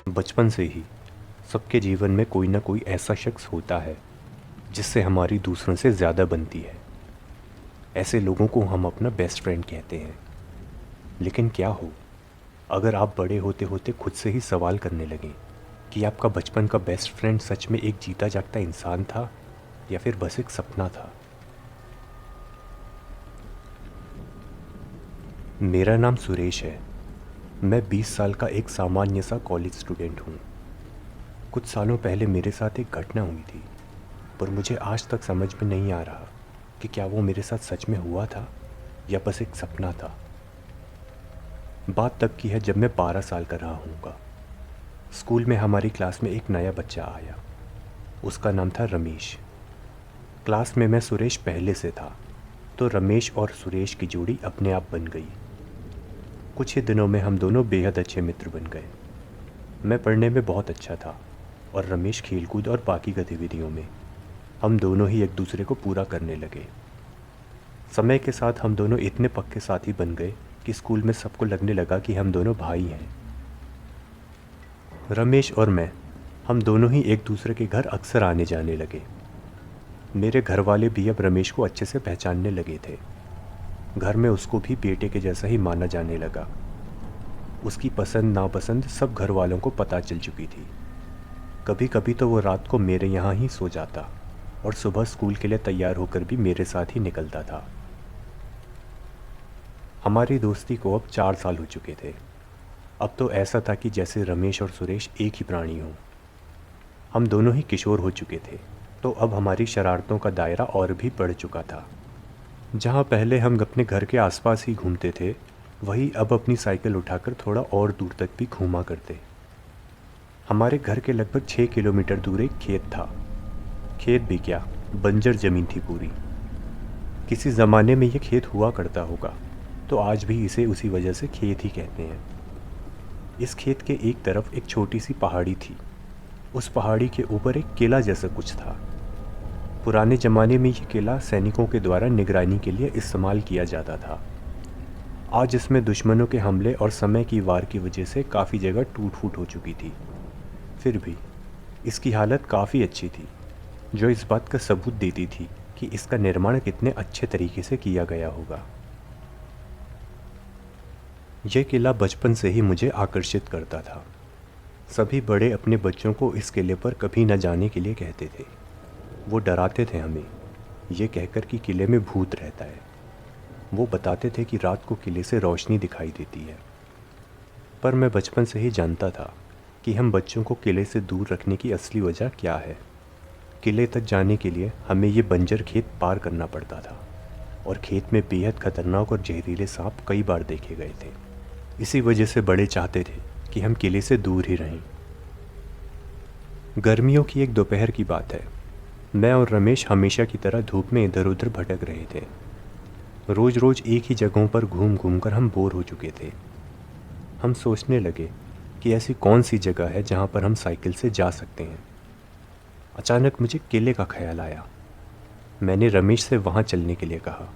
बचपन से ही सबके जीवन में कोई ना कोई ऐसा शख्स होता है जिससे हमारी दूसरों से ज़्यादा बनती है। ऐसे लोगों को हम अपना बेस्ट फ्रेंड कहते हैं। लेकिन क्या हो अगर आप बड़े होते होते खुद से ही सवाल करने लगें कि आपका बचपन का बेस्ट फ्रेंड सच में एक जीता जागता इंसान था या फिर बस एक सपना था। मेरा नाम सुरेश है। मैं 20 साल का एक सामान्य सा कॉलेज स्टूडेंट हूँ। कुछ सालों पहले मेरे साथ एक घटना हुई थी, पर मुझे आज तक समझ में नहीं आ रहा कि क्या वो मेरे साथ सच में हुआ था या बस एक सपना था। बात तब की है जब मैं 12 साल का रहा हूँगा। स्कूल में हमारी क्लास में एक नया बच्चा आया। उसका नाम था रमेश। क्लास में मैं सुरेश पहले से था, तो रमेश और सुरेश की जोड़ी अपने आप बन गई। कुछ ही दिनों में हम दोनों बेहद अच्छे मित्र बन गए। मैं पढ़ने में बहुत अच्छा था और रमेश खेलकूद और बाकी गतिविधियों में। हम दोनों ही एक दूसरे को पूरा करने लगे। समय के साथ हम दोनों इतने पक्के साथी बन गए कि स्कूल में सबको लगने लगा कि हम दोनों भाई हैं। रमेश और मैं, हम दोनों ही एक दूसरे के घर अक्सर आने जाने लगे। मेरे घर वाले भी अब रमेश को अच्छे से पहचानने लगे थे। घर में उसको भी बेटे के जैसा ही माना जाने लगा। उसकी पसंद नापसंद सब घर वालों को पता चल चुकी थी। कभी कभी तो वो रात को मेरे यहाँ ही सो जाता और सुबह स्कूल के लिए तैयार होकर भी मेरे साथ ही निकलता था। हमारी दोस्ती को अब 4 साल हो चुके थे। अब तो ऐसा था कि जैसे रमेश और सुरेश एक ही प्राणी हों। हम दोनों ही किशोर हो चुके थे, तो अब हमारी शरारतों का दायरा और भी बढ़ चुका था। जहाँ पहले हम अपने घर के आसपास ही घूमते थे, वही अब अपनी साइकिल उठाकर थोड़ा और दूर तक भी घूमा करते। हमारे घर के लगभग 6 किलोमीटर दूर एक खेत था। खेत भी क्या, बंजर ज़मीन थी पूरी। किसी ज़माने में ये खेत हुआ करता होगा, तो आज भी इसे उसी वजह से खेत ही कहते हैं। इस खेत के एक तरफ एक छोटी सी पहाड़ी थी। उस पहाड़ी के ऊपर एक किला जैसा कुछ था। पुराने ज़माने में ये किला सैनिकों के द्वारा निगरानी के लिए इस्तेमाल किया जाता था। आज इसमें दुश्मनों के हमले और समय की वार की वजह से काफ़ी जगह टूट फूट हो चुकी थी। फिर भी इसकी हालत काफ़ी अच्छी थी, जो इस बात का सबूत देती थी कि इसका निर्माण कितने अच्छे तरीके से किया गया होगा। यह किला बचपन से ही मुझे आकर्षित करता था। सभी बड़े अपने बच्चों को इस किले पर कभी न जाने के लिए कहते थे। वो डराते थे हमें, ये कहकर कि किले में भूत रहता है। वो बताते थे कि रात को किले से रोशनी दिखाई देती है। पर मैं बचपन से ही जानता था कि हम बच्चों को किले से दूर रखने की असली वजह क्या है। किले तक जाने के लिए हमें ये बंजर खेत पार करना पड़ता था, और खेत में बेहद खतरनाक और जहरीले सांप कई बार देखे गए थे। इसी वजह से बड़े चाहते थे कि हम किले से दूर ही रहें। गर्मियों की एक दोपहर की बात है। मैं और रमेश हमेशा की तरह धूप में इधर उधर भटक रहे थे। रोज़ रोज़ एक ही जगहों पर घूम घूम कर हम बोर हो चुके थे। हम सोचने लगे कि ऐसी कौन सी जगह है जहाँ पर हम साइकिल से जा सकते हैं। अचानक मुझे किले का ख्याल आया। मैंने रमेश से वहाँ चलने के लिए कहा।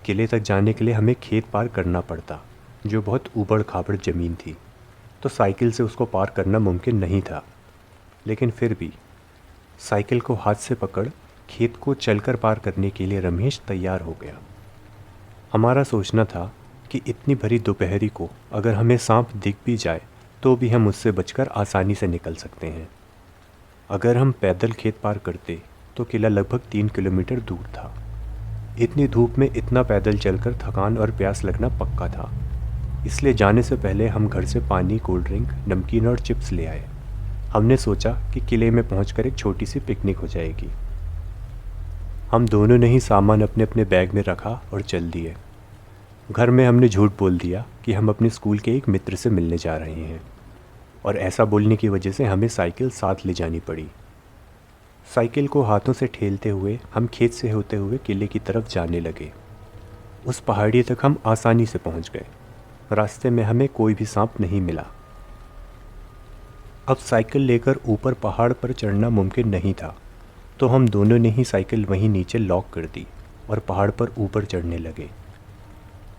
किले तक जाने के लिए हमें खेत पार करना पड़ता, जो बहुत ऊबड़ खाबड़ ज़मीन थी, तो साइकिल से उसको पार करना मुमकिन नहीं था। लेकिन फिर भी साइकिल को हाथ से पकड़ खेत को चलकर पार करने के लिए रमेश तैयार हो गया। हमारा सोचना था कि इतनी भरी दोपहरी को अगर हमें सांप दिख भी जाए तो भी हम उससे बचकर आसानी से निकल सकते हैं। अगर हम पैदल खेत पार करते तो किला लगभग 3 किलोमीटर दूर था। इतनी धूप में इतना पैदल चलकर थकान और प्यास लगना पक्का था। इसलिए जाने से पहले हम घर से पानी, कोल्ड ड्रिंक, नमकीन और चिप्स ले आए। हमने सोचा कि किले में पहुंचकर एक छोटी सी पिकनिक हो जाएगी। हम दोनों ने ही सामान अपने अपने बैग में रखा और चल दिए। घर में हमने झूठ बोल दिया कि हम अपने स्कूल के एक मित्र से मिलने जा रहे हैं, और ऐसा बोलने की वजह से हमें साइकिल साथ ले जानी पड़ी। साइकिल को हाथों से ठेलते हुए हम खेत से होते हुए किले की तरफ जाने लगे। उस पहाड़ी तक हम आसानी से पहुंच गए। रास्ते में हमें कोई भी सांप नहीं मिला। अब साइकिल लेकर ऊपर पहाड़ पर चढ़ना मुमकिन नहीं था, तो हम दोनों ने ही साइकिल वहीं नीचे लॉक कर दी और पहाड़ पर ऊपर चढ़ने लगे।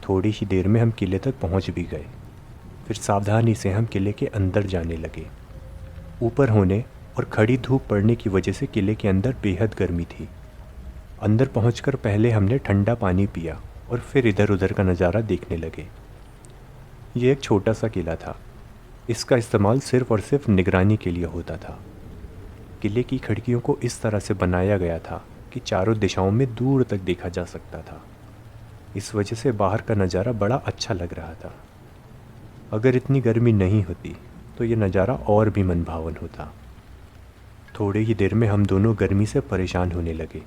थोड़ी ही देर में हम किले तक पहुंच भी गए। फिर सावधानी से हम किले के अंदर जाने लगे। ऊपर होने और खड़ी धूप पड़ने की वजह से किले के अंदर बेहद गर्मी थी। अंदर पहुंचकर पहले हमने ठंडा पानी पिया और फिर इधर उधर का नज़ारा देखने लगे। ये एक छोटा सा किला था। इसका इस्तेमाल सिर्फ़ और सिर्फ निगरानी के लिए होता था। किले की खिड़कियों को इस तरह से बनाया गया था कि चारों दिशाओं में दूर तक देखा जा सकता था। इस वजह से बाहर का नज़ारा बड़ा अच्छा लग रहा था। अगर इतनी गर्मी नहीं होती तो ये नज़ारा और भी मनभावन होता। थोड़ी ही देर में हम दोनों गर्मी से परेशान होने लगे।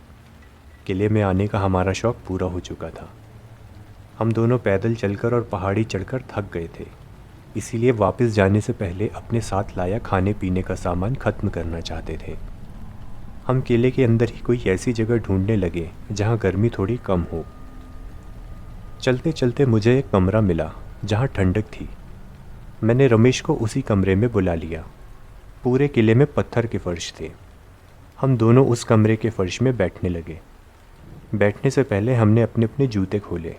किले में आने का हमारा शौक़ पूरा हो चुका था। हम दोनों पैदल चलकर और पहाड़ी चढ़कर थक गए थे, इसीलिए वापस जाने से पहले अपने साथ लाया खाने पीने का सामान ख़त्म करना चाहते थे। हम किले के अंदर ही कोई ऐसी जगह ढूंढने लगे जहाँ गर्मी थोड़ी कम हो। चलते चलते मुझे एक कमरा मिला जहाँ ठंडक थी। मैंने रमेश को उसी कमरे में बुला लिया। पूरे किले में पत्थर के फर्श थे। हम दोनों उस कमरे के फर्श में बैठने लगे। बैठने से पहले हमने अपने अपने जूते खोले,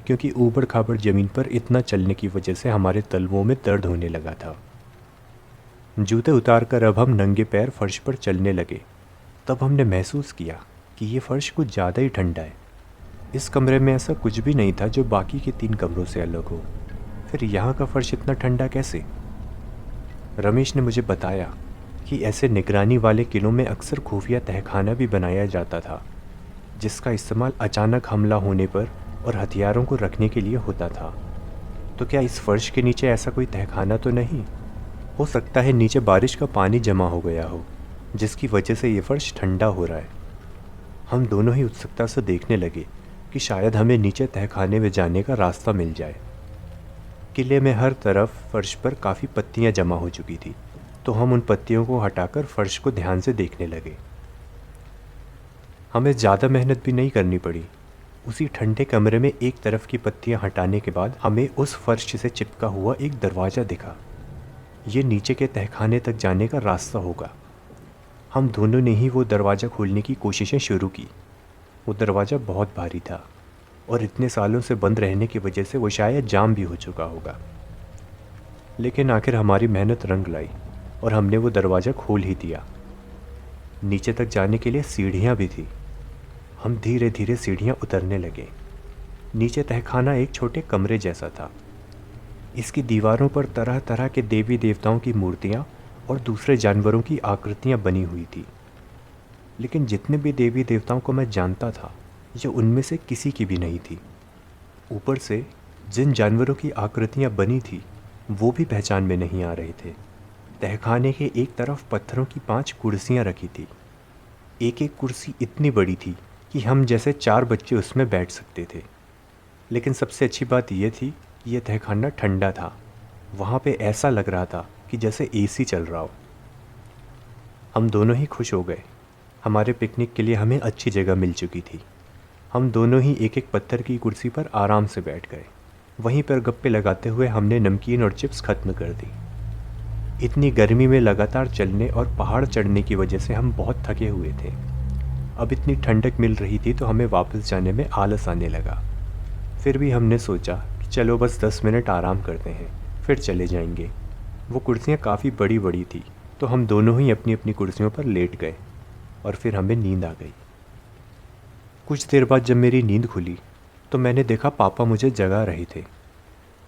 क्योंकि ऊबड़ खाबड़ ज़मीन पर इतना चलने की वजह से हमारे तलवों में दर्द होने लगा था। जूते उतारकर अब हम नंगे पैर फर्श पर चलने लगे। तब हमने महसूस किया कि ये फ़र्श कुछ ज़्यादा ही ठंडा है। इस कमरे में ऐसा कुछ भी नहीं था जो बाकी के 3 कमरों से अलग हो। फिर यहाँ का फ़र्श इतना ठंडा कैसे? रमेश ने मुझे बताया कि ऐसे निगरानी वाले किलों में अक्सर खुफिया तहखाना भी बनाया जाता था, जिसका इस्तेमाल अचानक हमला होने पर और हथियारों को रखने के लिए होता था। तो क्या इस फर्श के नीचे ऐसा कोई तहखाना तो नहीं? हो सकता है नीचे बारिश का पानी जमा हो गया हो, जिसकी वजह से ये फर्श ठंडा हो रहा है। हम दोनों ही उत्सुकता से देखने लगे कि शायद हमें नीचे तहखाने में जाने का रास्ता मिल जाए। किले में हर तरफ फर्श पर काफ़ी पत्तियां जमा हो चुकी थी, तो हम उन पत्तियों को हटाकर फर्श को ध्यान से देखने लगे। हमें ज़्यादा मेहनत भी नहीं करनी पड़ी। उसी ठंडे कमरे में एक तरफ की पत्तियां हटाने के बाद हमें उस फर्श से चिपका हुआ एक दरवाज़ा दिखा। ये नीचे के तहखाने तक जाने का रास्ता होगा। हम दोनों ने ही वो दरवाज़ा खोलने की कोशिशें शुरू की। वो दरवाज़ा बहुत भारी था और इतने सालों से बंद रहने की वजह से वो शायद जाम भी हो चुका होगा। लेकिन आखिर हमारी मेहनत रंग लाई और हमने वो दरवाज़ा खोल ही दिया। नीचे तक जाने के लिए सीढ़ियाँ भी थी। हम धीरे धीरे सीढ़ियाँ उतरने लगे। नीचे तहखाना एक छोटे कमरे जैसा था। इसकी दीवारों पर तरह तरह के देवी देवताओं की मूर्तियाँ और दूसरे जानवरों की आकृतियाँ बनी हुई थी। लेकिन जितने भी देवी देवताओं को मैं जानता था, ये उनमें से किसी की भी नहीं थी। ऊपर से जिन जानवरों की आकृतियाँ बनी थी वो भी पहचान में नहीं आ रहे थे। तहखाने के एक तरफ पत्थरों की 5 कुर्सियाँ रखी थी। एक एक कुर्सी इतनी बड़ी थी कि हम जैसे 4 बच्चे उसमें बैठ सकते थे। लेकिन सबसे अच्छी बात यह थी कि यह तहखाना ठंडा था। वहाँ पे ऐसा लग रहा था कि जैसे एसी चल रहा हो। हम दोनों ही खुश हो गए। हमारे पिकनिक के लिए हमें अच्छी जगह मिल चुकी थी। हम दोनों ही एक एक पत्थर की कुर्सी पर आराम से बैठ गए। वहीं पर गप्पे लगाते हुए हमने नमकीन और चिप्स खत्म कर दी। इतनी गर्मी में लगातार चलने और पहाड़ चढ़ने की वजह से हम बहुत थके हुए थे। अब इतनी ठंडक मिल रही थी तो हमें वापस जाने में आलस आने लगा। फिर भी हमने सोचा कि चलो बस 10 मिनट आराम करते हैं, फिर चले जाएंगे। वो कुर्सियाँ काफ़ी बड़ी बड़ी थी, तो हम दोनों ही अपनी अपनी कुर्सियों पर लेट गए और फिर हमें नींद आ गई। कुछ देर बाद जब मेरी नींद खुली तो मैंने देखा पापा मुझे जगा रहे थे।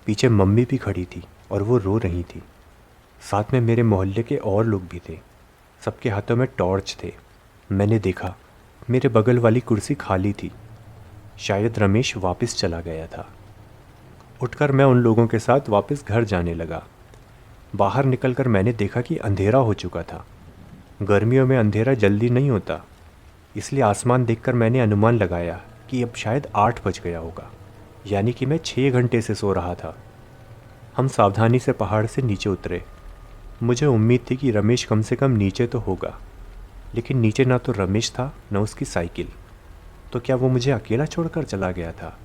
पीछे मम्मी भी खड़ी थी और वो रो रही थी। साथ में मेरे मोहल्ले के और लोग भी थे। सबके हाथों में टॉर्च थे। मैंने देखा मेरे बगल वाली कुर्सी खाली थी। शायद रमेश वापस चला गया था। उठकर मैं उन लोगों के साथ वापस घर जाने लगा। बाहर निकलकर मैंने देखा कि अंधेरा हो चुका था। गर्मियों में अंधेरा जल्दी नहीं होता, इसलिए आसमान देखकर मैंने अनुमान लगाया कि अब शायद 8 बज गया होगा, यानी कि मैं 6 घंटे से सो रहा था। हम सावधानी से पहाड़ से नीचे उतरे। मुझे उम्मीद थी कि रमेश कम से कम नीचे तो होगा, लेकिन नीचे ना तो रमेश था न उसकी साइकिल। तो क्या वो मुझे अकेला छोड़कर चला गया था?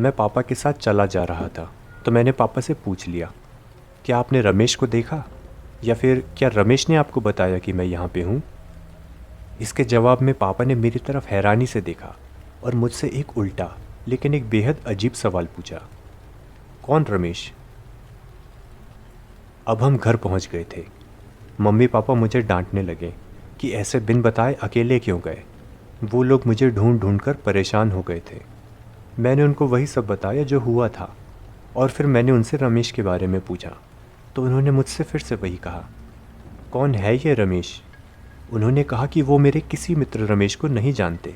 मैं पापा के साथ चला जा रहा था, तो मैंने पापा से पूछ लिया, क्या आपने रमेश को देखा, या फिर क्या रमेश ने आपको बताया कि मैं यहाँ पे हूँ? इसके जवाब में पापा ने मेरी तरफ हैरानी से देखा और मुझसे एक उल्टा लेकिन एक बेहद अजीब सवाल पूछा, कौन रमेश? अब हम घर पहुंच गए थे। मम्मी पापा मुझे डांटने लगे कि ऐसे बिन बताए अकेले क्यों गए। वो लोग मुझे ढूंढ ढूंढ कर परेशान हो गए थे। मैंने उनको वही सब बताया जो हुआ था, और फिर मैंने उनसे रमेश के बारे में पूछा तो उन्होंने मुझसे फिर से वही कहा, कौन है ये रमेश? उन्होंने कहा कि वो मेरे किसी मित्र रमेश को नहीं जानते,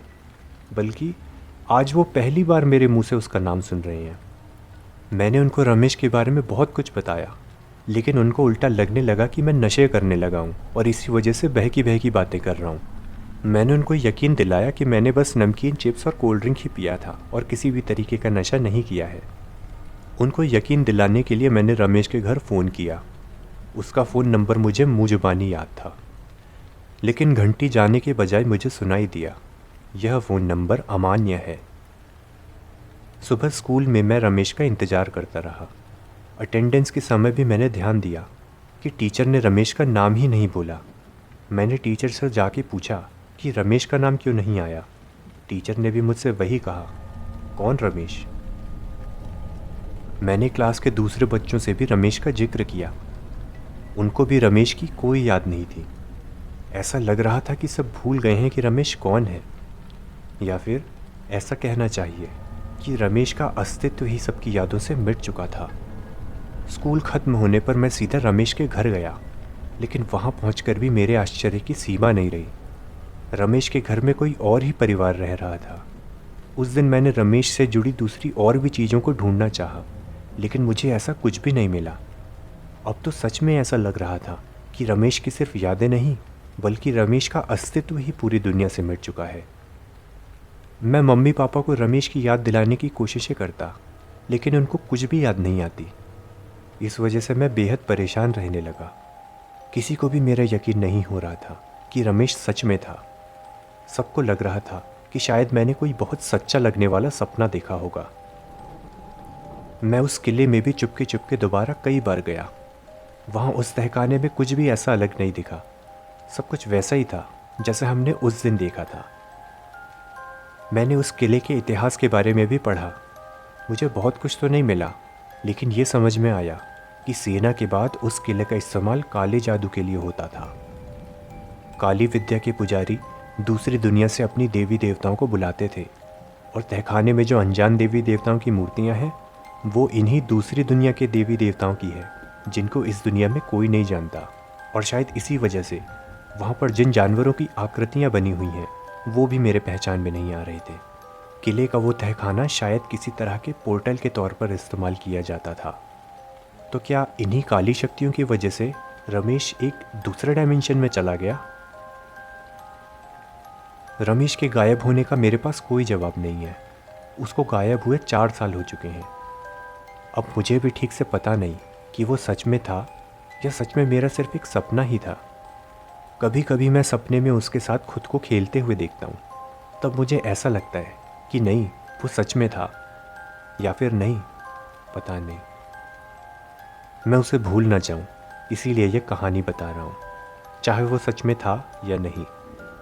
बल्कि आज वो पहली बार मेरे मुंह से उसका नाम सुन रहे हैं। मैंने उनको रमेश के बारे में बहुत कुछ बताया, लेकिन उनको उल्टा लगने लगा कि मैं नशे करने लगा हूँ और इसी वजह से बहकी बहकी बातें कर रहा हूँ। मैंने उनको यकीन दिलाया कि मैंने बस नमकीन, चिप्स और कोल्ड ड्रिंक ही पिया था और किसी भी तरीके का नशा नहीं किया है। उनको यकीन दिलाने के लिए मैंने रमेश के घर फ़ोन किया। उसका फ़ोन नंबर मुझे मुँह ज़ुबानी याद था, लेकिन घंटी जाने के बजाय मुझे सुनाई दिया, यह फ़ोन नंबर अमान्य है। सुबह स्कूल में मैं रमेश का इंतज़ार करता रहा। अटेंडेंस के समय भी मैंने ध्यान दिया कि टीचर ने रमेश का नाम ही नहीं बोला। मैंने टीचर से जाके पूछा कि रमेश का नाम क्यों नहीं आया। टीचर ने भी मुझसे वही कहा, कौन रमेश? मैंने क्लास के दूसरे बच्चों से भी रमेश का जिक्र किया। उनको भी रमेश की कोई याद नहीं थी। ऐसा लग रहा था कि सब भूल गए हैं कि रमेश कौन है, या फिर ऐसा कहना चाहिए कि रमेश का अस्तित्व ही सबकी यादों से मिट चुका था। स्कूल ख़त्म होने पर मैं सीधा रमेश के घर गया, लेकिन वहाँ पहुंचकर भी मेरे आश्चर्य की सीमा नहीं रही। रमेश के घर में कोई और ही परिवार रह रहा था। उस दिन मैंने रमेश से जुड़ी दूसरी और भी चीज़ों को ढूंढना चाहा, लेकिन मुझे ऐसा कुछ भी नहीं मिला। अब तो सच में ऐसा लग रहा था कि रमेश की सिर्फ यादें नहीं, बल्कि रमेश का अस्तित्व ही पूरी दुनिया से मिट चुका है। मैं मम्मी पापा को रमेश की याद दिलाने की कोशिशें करता, लेकिन उनको कुछ भी याद नहीं आती। इस वजह से मैं बेहद परेशान रहने लगा। किसी को भी मेरा यकीन नहीं हो रहा था कि रमेश सच में था। सबको लग रहा था कि शायद मैंने कोई बहुत सच्चा लगने वाला सपना देखा होगा। मैं उस किले में भी चुपके चुपके दोबारा कई बार गया। वहाँ उस तहखाने में कुछ भी ऐसा अलग नहीं दिखा। सब कुछ वैसा ही था जैसे हमने उस दिन देखा था। मैंने उस किले के इतिहास के बारे में भी पढ़ा। मुझे बहुत कुछ तो नहीं मिला, लेकिन ये समझ में आया कि सेना के बाद उस किले का इस्तेमाल काले जादू के लिए होता था। काली विद्या के पुजारी दूसरी दुनिया से अपनी देवी देवताओं को बुलाते थे, और तहखाने में जो अनजान देवी देवताओं की मूर्तियां हैं, वो इन्हीं दूसरी दुनिया के देवी देवताओं की है, जिनको इस दुनिया में कोई नहीं जानता। और शायद इसी वजह से वहाँ पर जिन जानवरों की आकृतियाँ बनी हुई हैं, वो भी मेरे पहचान में नहीं आ रहे थे। किले का वो तहखाना शायद किसी तरह के पोर्टल के तौर पर इस्तेमाल किया जाता था। तो क्या इन्हीं काली शक्तियों की वजह से रमेश एक दूसरे डायमेंशन में चला गया? रमेश के गायब होने का मेरे पास कोई जवाब नहीं है। उसको गायब हुए 4 साल हो चुके हैं। अब मुझे भी ठीक से पता नहीं कि वो सच में था या सच में मेरा सिर्फ एक सपना ही था। कभी कभी मैं सपने में उसके साथ खुद को खेलते हुए देखता हूँ। तब मुझे ऐसा लगता है कि नहीं, वो सच में था, या फिर नहीं, पता नहीं। मैं उसे भूल ना जाऊँ, इसीलिए ये कहानी बता रहा हूँ। चाहे वो सच में था या नहीं,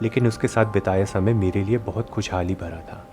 लेकिन उसके साथ बिताया समय मेरे लिए बहुत खुशहाली भरा था।